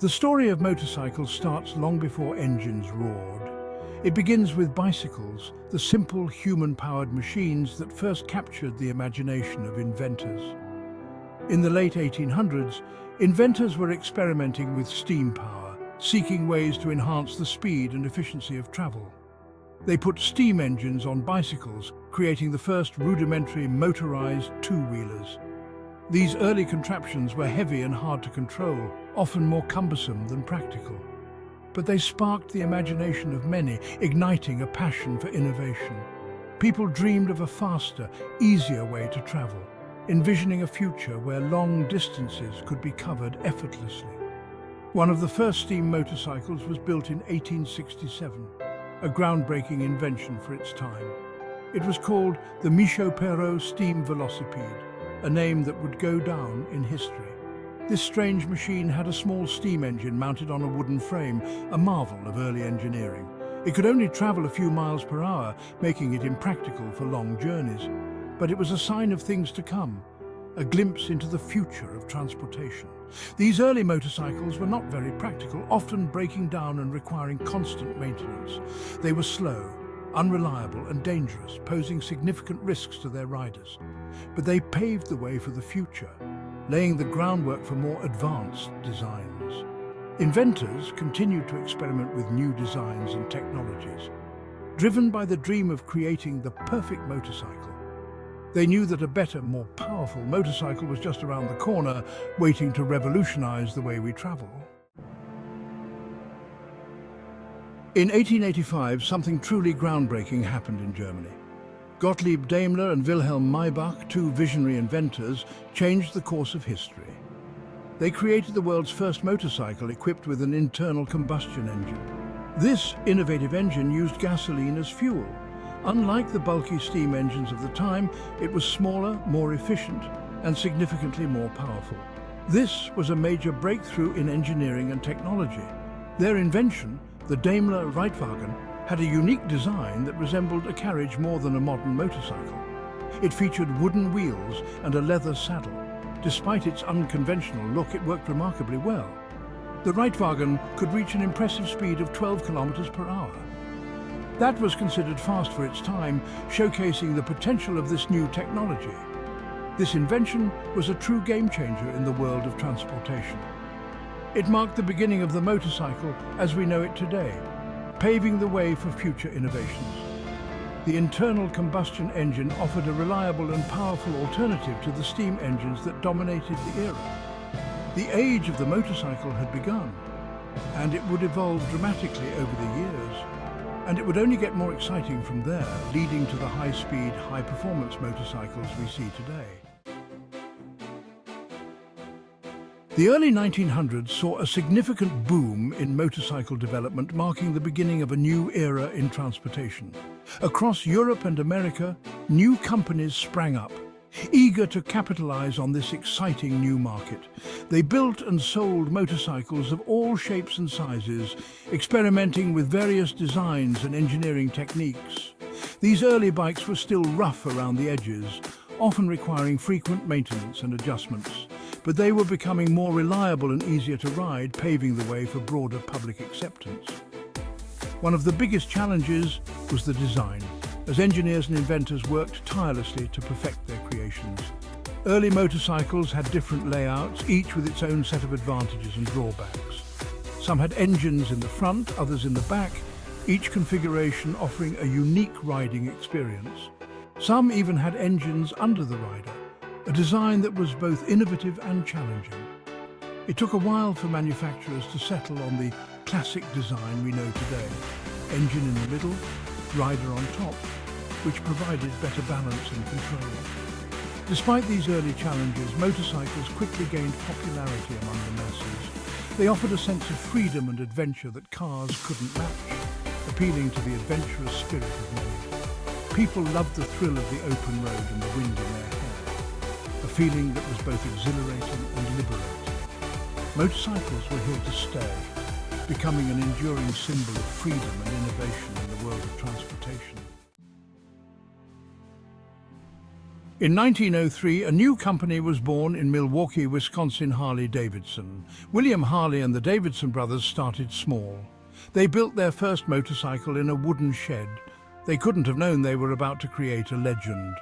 The story of motorcycles starts long before engines roared. It begins with bicycles, the simple human-powered machines that first captured the imagination of inventors. In the late 1800s, inventors were experimenting with steam power, seeking ways to enhance the speed and efficiency of travel. They put steam engines on bicycles, creating the first rudimentary motorized two-wheelers. These early contraptions were heavy and hard to control, often more cumbersome than practical. But they sparked the imagination of many, igniting a passion for innovation. People dreamed of a faster, easier way to travel, envisioning a future where long distances could be covered effortlessly. One of the first steam motorcycles was built in 1867, a groundbreaking invention for its time. It was called the Michaud-Perrault steam velocipede, a name that would go down in history. This strange machine had a small steam engine mounted on a wooden frame, a marvel of early engineering. It could only travel a few miles per hour, making it impractical for long journeys. But it was a sign of things to come, a glimpse into the future of transportation. These early motorcycles were not very practical, often breaking down and requiring constant maintenance. They were slow, unreliable and dangerous, posing significant risks to their riders. But they paved the way for the future, laying the groundwork for more advanced designs. Inventors continued to experiment with new designs and technologies. Driven by the dream of creating the perfect motorcycle, they knew that a better, more powerful motorcycle was just around the corner, waiting to revolutionize the way we travel. In 1885, something truly groundbreaking happened in Germany. Gottlieb Daimler and Wilhelm Maybach, two visionary inventors, changed the course of history. They created the world's first motorcycle equipped with an internal combustion engine. This innovative engine used gasoline as fuel. Unlike the bulky steam engines of the time, it was smaller, more efficient, and significantly more powerful. This was a major breakthrough in engineering and technology. Their invention, the Daimler Reitwagen, had a unique design that resembled a carriage more than a modern motorcycle. It featured wooden wheels and a leather saddle. Despite its unconventional look, it worked remarkably well. The Reitwagen could reach an impressive speed of 12 kilometers per hour. That was considered fast for its time, showcasing the potential of this new technology. This invention was a true game-changer in the world of transportation. It marked the beginning of the motorcycle as we know it today, paving the way for future innovations. The internal combustion engine offered a reliable and powerful alternative to the steam engines that dominated the era. The age of the motorcycle had begun, and it would evolve dramatically over the years. And it would only get more exciting from there, leading to the high-speed, high-performance motorcycles we see today. The early 1900s saw a significant boom in motorcycle development, marking the beginning of a new era in transportation. Across Europe and America, new companies sprang up, eager to capitalize on this exciting new market. They built and sold motorcycles of all shapes and sizes, experimenting with various designs and engineering techniques. These early bikes were still rough around the edges, often requiring frequent maintenance and adjustments. But they were becoming more reliable and easier to ride, paving the way for broader public acceptance. One of the biggest challenges was the design, as engineers and inventors worked tirelessly to perfect their creations. Early motorcycles had different layouts, each with its own set of advantages and drawbacks. Some had engines in the front, others in the back, each configuration offering a unique riding experience. Some even had engines under the rider, a design that was both innovative and challenging. It took a while for manufacturers to settle on the classic design we know today. Engine in the middle, rider on top, which provided better balance and control. Despite these early challenges, motorcycles quickly gained popularity among the masses. They offered a sense of freedom and adventure that cars couldn't match, appealing to the adventurous spirit of many. People loved the thrill of the open road and the wind in their hair, a feeling that was both exhilarating and liberating. Motorcycles were here to stay, becoming an enduring symbol of freedom and innovation in the world of transportation. In 1903, a new company was born in Milwaukee, Wisconsin, Harley-Davidson. William Harley and the Davidson brothers started small. They built their first motorcycle in a wooden shed. They couldn't have known they were about to create a legend.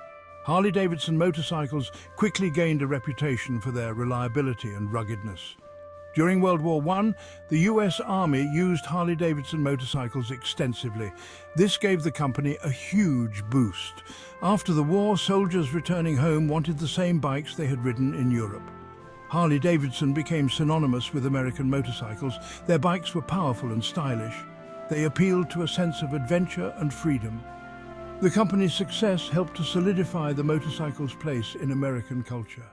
Harley-Davidson motorcycles quickly gained a reputation for their reliability and ruggedness. During World War I, the US Army used Harley-Davidson motorcycles extensively. This gave the company a huge boost. After the war, soldiers returning home wanted the same bikes they had ridden in Europe. Harley-Davidson became synonymous with American motorcycles. Their bikes were powerful and stylish. They appealed to a sense of adventure and freedom. The company's success helped to solidify the motorcycle's place in American culture.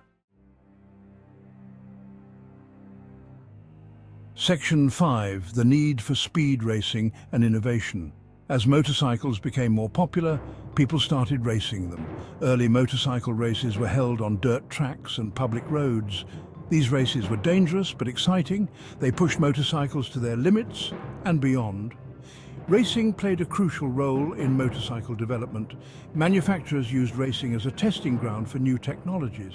Section 5. The need for speed racing and innovation. As motorcycles became more popular, people started racing them. Early motorcycle races were held on dirt tracks and public roads. These races were dangerous but exciting. They pushed motorcycles to their limits and beyond. Racing played a crucial role in motorcycle development. Manufacturers used racing as a testing ground for new technologies.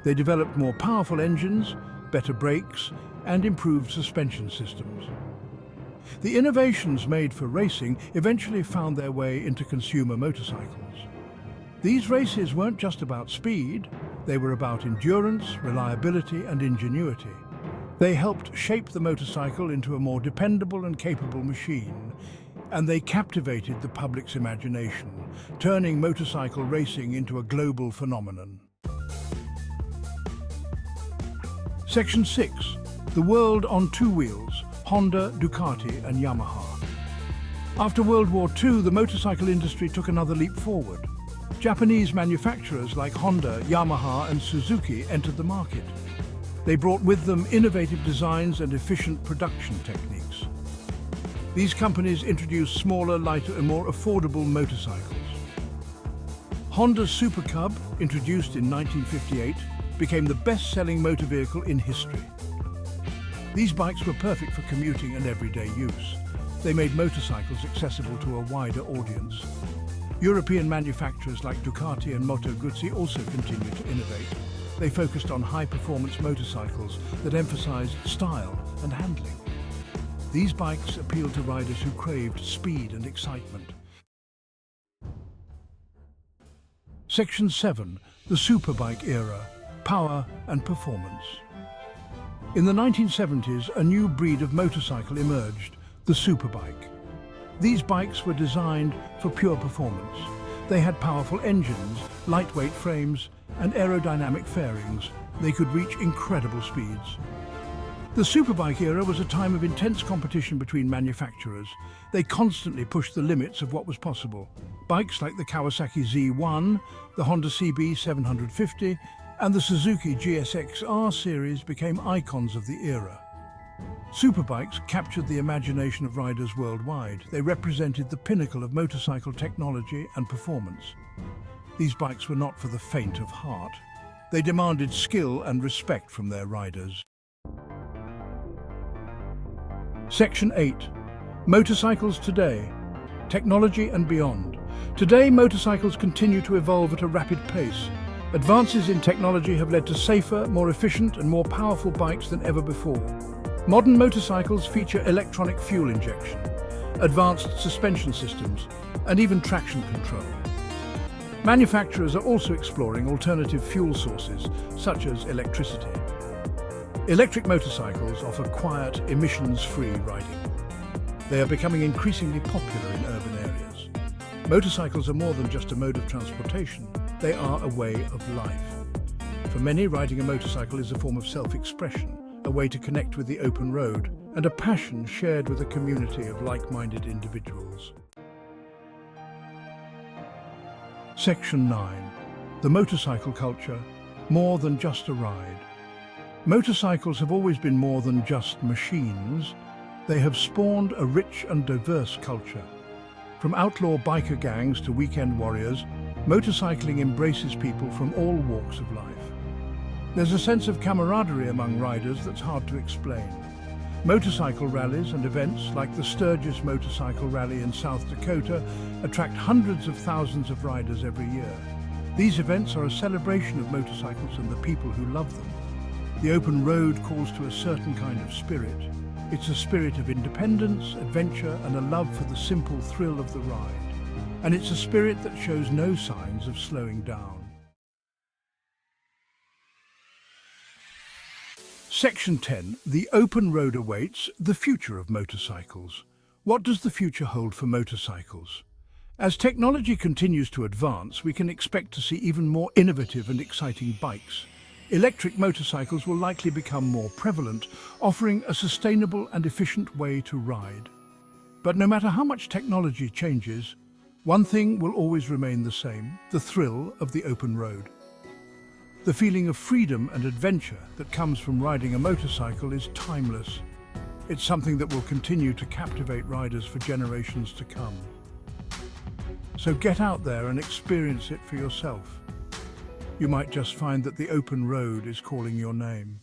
They developed more powerful engines, better brakes, and improved suspension systems. The innovations made for racing eventually found their way into consumer motorcycles. These races weren't just about speed, they were about endurance, reliability, and ingenuity. They helped shape the motorcycle into a more dependable and capable machine, and they captivated the public's imagination, turning motorcycle racing into a global phenomenon. Section 6. The world on two wheels, Honda, Ducati and Yamaha. After World War II, the motorcycle industry took another leap forward. Japanese manufacturers like Honda, Yamaha and Suzuki entered the market. They brought with them innovative designs and efficient production techniques. These companies introduced smaller, lighter and more affordable motorcycles. Honda's Super Cub, introduced in 1958, became the best-selling motor vehicle in history. These bikes were perfect for commuting and everyday use. They made motorcycles accessible to a wider audience. European manufacturers like Ducati and Moto Guzzi also continued to innovate. They focused on high-performance motorcycles that emphasized style and handling. These bikes appealed to riders who craved speed and excitement. Section 7. The Superbike era, power and performance. In the 1970s, a new breed of motorcycle emerged, the Superbike. These bikes were designed for pure performance. They had powerful engines, lightweight frames, and aerodynamic fairings. They could reach incredible speeds. The Superbike era was a time of intense competition between manufacturers. They constantly pushed the limits of what was possible. Bikes like the Kawasaki Z1, the Honda CB 750, and the Suzuki GSX-R series became icons of the era. Superbikes captured the imagination of riders worldwide. They represented the pinnacle of motorcycle technology and performance. These bikes were not for the faint of heart. They demanded skill and respect from their riders. Section 8. Motorcycles today, technology and beyond. Today, motorcycles continue to evolve at a rapid pace. Advances in technology have led to safer, more efficient and more powerful bikes than ever before. Modern motorcycles feature electronic fuel injection, advanced suspension systems, and even traction control. Manufacturers are also exploring alternative fuel sources, such as electricity. Electric motorcycles offer quiet, emissions-free riding. They are becoming increasingly popular in urban areas. Motorcycles are more than just a mode of transportation. They are a way of life. For many, riding a motorcycle is a form of self-expression, a way to connect with the open road, and a passion shared with a community of like-minded individuals. Section 9. The motorcycle culture, more than just a ride. Motorcycles have always been more than just machines. They have spawned a rich and diverse culture. From outlaw biker gangs to weekend warriors, motorcycling embraces people from all walks of life. There's a sense of camaraderie among riders that's hard to explain. Motorcycle rallies and events like the Sturgis Motorcycle Rally in South Dakota attract hundreds of thousands of riders every year. These events are a celebration of motorcycles and the people who love them. The open road calls to a certain kind of spirit. It's a spirit of independence, adventure, and a love for the simple thrill of the ride. And it's a spirit that shows no signs of slowing down. Section 10. The open road awaits, the future of motorcycles. What does the future hold for motorcycles? As technology continues to advance, we can expect to see even more innovative and exciting bikes. Electric motorcycles will likely become more prevalent, offering a sustainable and efficient way to ride. But no matter how much technology changes, one thing will always remain the same: the thrill of the open road. The feeling of freedom and adventure that comes from riding a motorcycle is timeless. It's something that will continue to captivate riders for generations to come. So get out there and experience it for yourself. You might just find that the open road is calling your name.